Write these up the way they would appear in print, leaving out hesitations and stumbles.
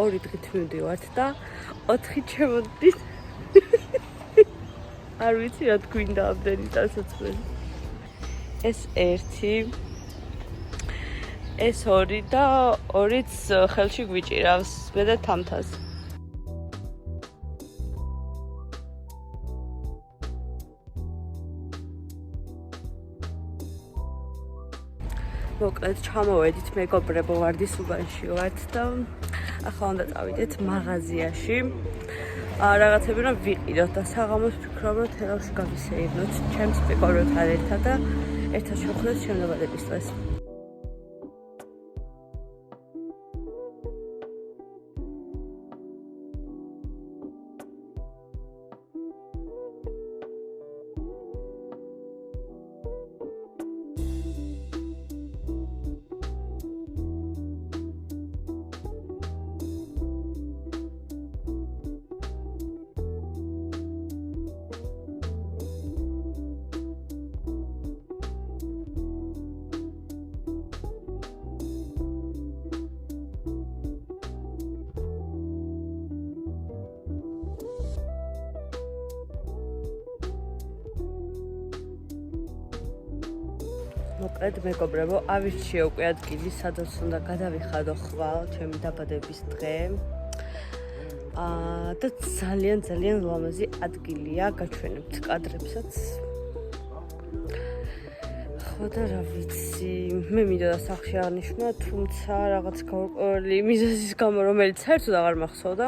2 დღით მივდივართ და 4 ჩემოდით. არ ვიცი რა თქვინდა ამდენი დასაწყისი. ეს 1, ეს 2 და 2-იც ხელში გვიჭირავს, მე და თამთას. მოკლედ ჩამოვედით მეგობრებო ვარდის უბანში ვართ და ახლა უნდა წავიდეთ მაღაზიაში. რაღაცები რომ ვიყიდოთ და საღამოს ვფიქრობ რომ თელავში გავისეირნოთ ჩემს მეგობრებთან ერთად და ერთად შევხვდეთ შემოგვადების დღეს. მოკლედ მეგობრებო, ავირჩიე უკვე ადგილი, სადაც უნდა გადავიხადო ხვალ ჩემი დაბადების დღე. და ძალიან ლამაზი ადგილია, გაჩვენებთ კადრებსაც. ხო და რა ვიცი, მე მინდოდა სახლში აღნიშნა, თუმცა რაღაც გაურკვეველი მიზეზის გამო, რომელიც საერთოდ აღარ მახსოვდა,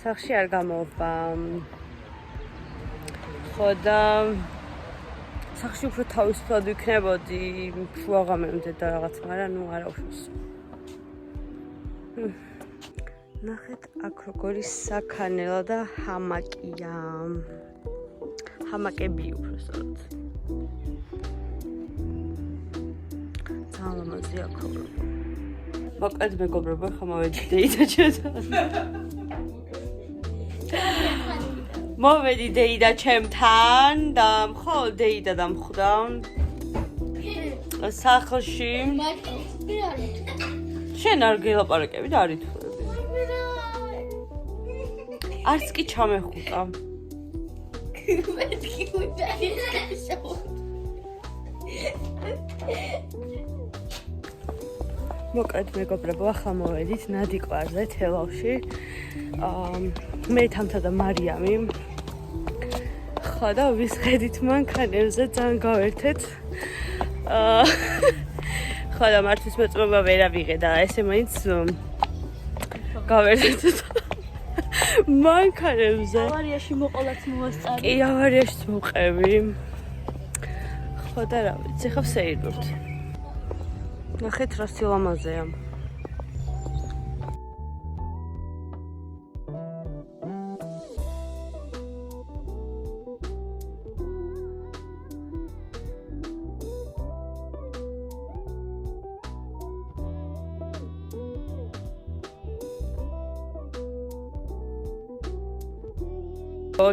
სახლში არ გამოვვა. ხო და სახში უფრო თავისუფლად ვიქნებოდი, შუაღამემდე და რაღაც, მაგრამ ნუ არა უშავს. ნახეთ, აქ როგორი საქანელა და ჰამაკია. ჰამაკები უბრალოდ. ძალიან ლამაზია ხოლმე. მოკლედ მეგობრებო, ხა მოვედი დეიდა ჩემთან. მოვედი დეიდა ჩემთან და მხოლოდ დეიდა დამხვდა სახლში. შენ არ გელაპარაკები და არ ითვლები. არც კი ჩამეხუტა. მეთქი უჯარი გაშო. მოკლედ მეგობრებო, ახლა მოვედით ნადიკვარზე თელავში. მე თამთა და მარიამი. ხო და ვისხედით მანქანებზე ძალიან გავერთეთ. ხო და მართვის მოწმობა ვერ ავიღე და ესე მაინც გავერთეთ. მანქანებზე. ავარიაში მოყოლაც მოვასწარი. კი, ავარიაშიც მოვყევი. ხო და რა ვიცი, ხა ვსეირნოთ. ნახეთ რა სილამაზეა.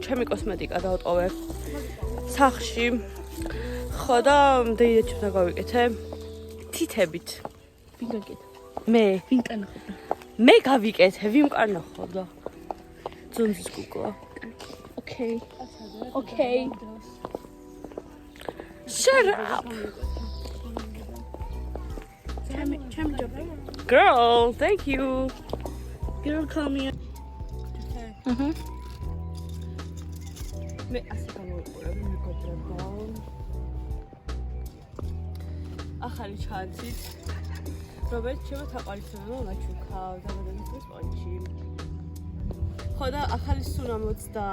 ჩემი კოსმეტიკა დავტოვე სახლში. ხო და დეიდაჩემ გავიკეთე თითებით. ვინ გაკეთა? მე. ვინ კანახობდა? მე გავიკეთე, ვინ კარნახობდა? ძუნძის კუკლა. Okay. Okay. Shut up. ჩემი ჯობი. Girl, thank you. Girl, come here. მე ასე გამოვიყურებ მეგობრებო. ახალი ჩანცით. რომელიც ჩემო თაყარისებმა მაჩუქავ დაბადების დღის პონჩი. ხო და ახალი სუნამოც და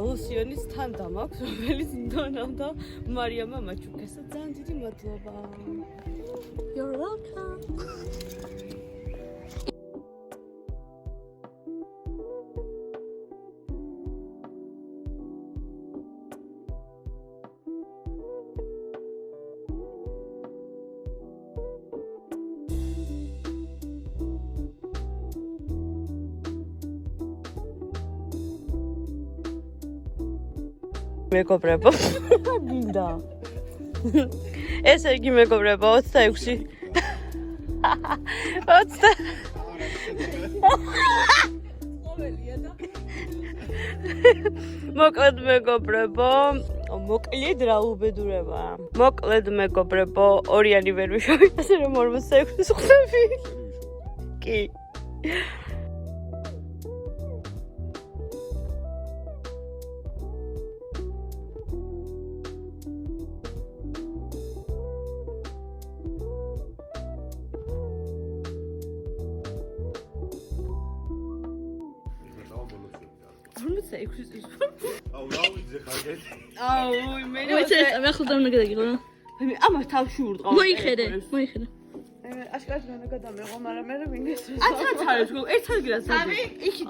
ლუსიონიც თან დამაქვს, რომელიც დონამ და მარიამმა მაჩუქეს და ძალიან დიდი მადლობა. You're welcome. მეგობრებო, მინდა. ესე იგი მეგობრებო, 26 მოკლედ მეგობრებო, მოკლედ რა უბედურება. მოკლედ მეგობრებო, ორიანი ვერ ვიშოვი, ასე რომ 46-ის ხვდები. კი. აუ, მე მე ახლა დამნა გადაგიღო. ამას თავში ურტყავ. მოიხედე. აშკარად მე გადამეღო, მაგრამ მე ვინ ეს? აცაც არის, ერთ ადგილას დადი. 3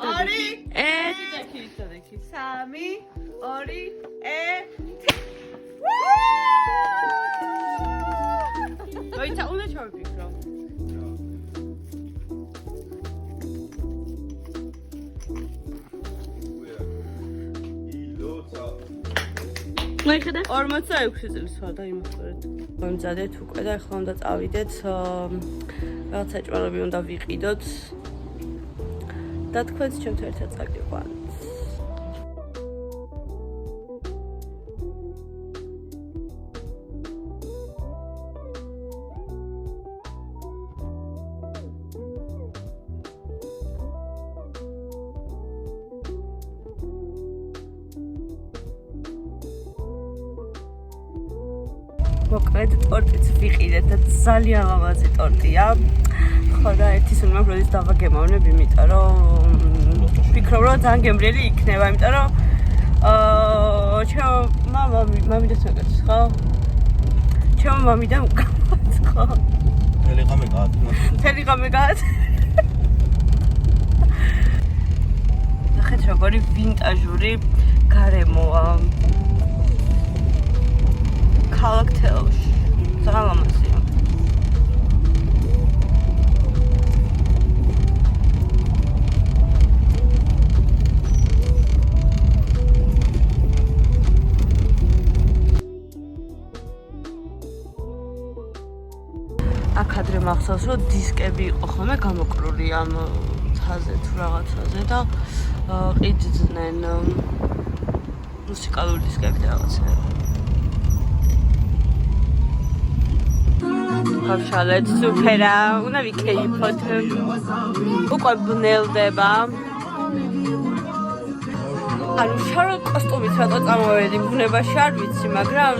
2 1 მოიცა უნდა ჩავიფიქრო. მოიხედე? 46 წელს ვარ და იმასწორეთ. მომწადეთ უკვე და ახლა უნდა წავიდეთ. რაღაც საჭმელები უნდა ვიყიდოთ. და თქვენც ჩემთან ერთად წაგიყვანთ. მოკლედ ტორტიც ვიყიდეთ და ძალიან ლამაზი ტორტია. ხო და ერთის უნდა პროდის დავაგემოვნებ, იმიტომ რომ ვფიქრობ რომ ძალიან გემრიელი იქნება, იმიტომ რომ ჩემო მამიდას მეგოც ხო? ჩემო მამიდამ გამაც ხო? თელი ღამე გაათ. ნახეთ როგორი ვინტაჟური გარემოა. ქალაქთელში ძალიან ლამაზია. აქ ადრე მახსოვს რომ დისკები იყო ხოლმე გამოკრული ამ თაზე თუ რაღაცაზე და ყიძდნენ მუსიკალური დისკები და რაღაცები. ხავშალეთ სუფერა, უნდა ვიქეიფოთ. უკვე ბნელდება. ანუ შარო კოსტუმით რატო წამოვედი ბუნებაში არ ვიცი, მაგრამ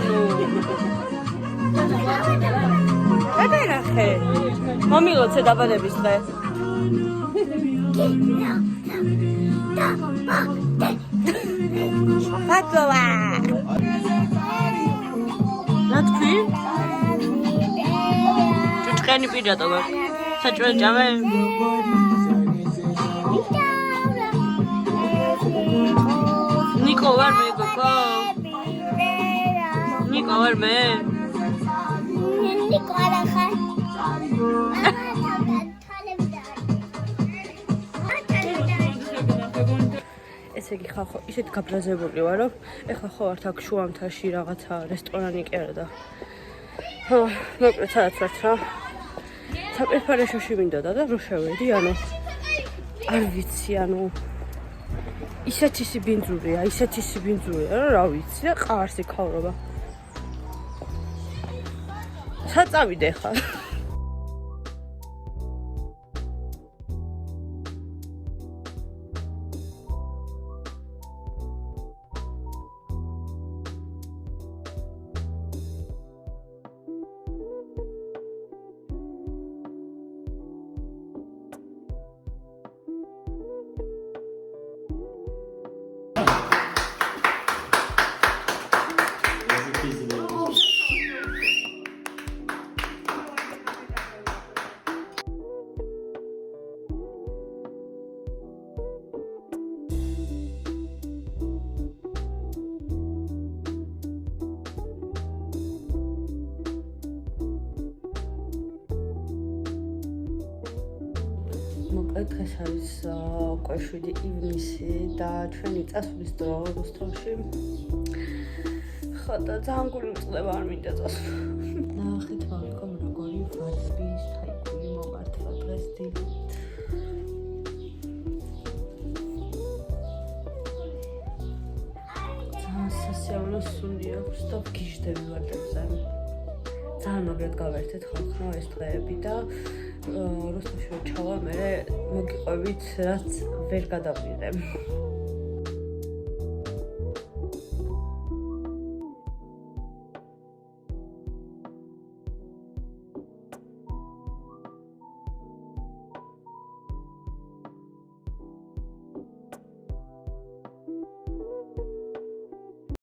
გადაერახე. მომილოცე დაბადების დღე. ფატოა. რა თქვი? ჭუჭყენი პირატო გაქვს. საჭმელი ჭამე? ნიკო ვარ მე გოგო? ნიკო ვარ მე? ნიკო არა ხარ? ესე იგი ხახო, ისეთ გაბრაზებული ვარ, რომ ეხლა ხო ვართ აქ შუამთაში რაღაცა რესტორანი კი არა და მოკლედ სადაც ვართ რა. საპირფარეშოში მინდოდა და რო შევედი, ანუ არ ვიცი, ანუ ისეთი სიბინძურია, რომ რა ვიცი და ყარს იქავრობა. სად წავიდე ხარ? მოკლედ დღეს არის უკვე 7 ივნისი და ჩვენი წასვლის დრო რუსთავში. ხო და ძალიან გული მწყდება, არ მინდა წასვლა. ნახეთ მამიკომ როგორი ვარსბის თაიკული მომართვა დღეს დილით. სიამოვნო სუნი აქვს და გიჟდები ვარდებზე. ძალიან მაგრად გავერთეთ ხალხმა ეს დღეები და რუსთავში ჩავალ, მე მოგიყვებით, რაც ვერ გადავიღე.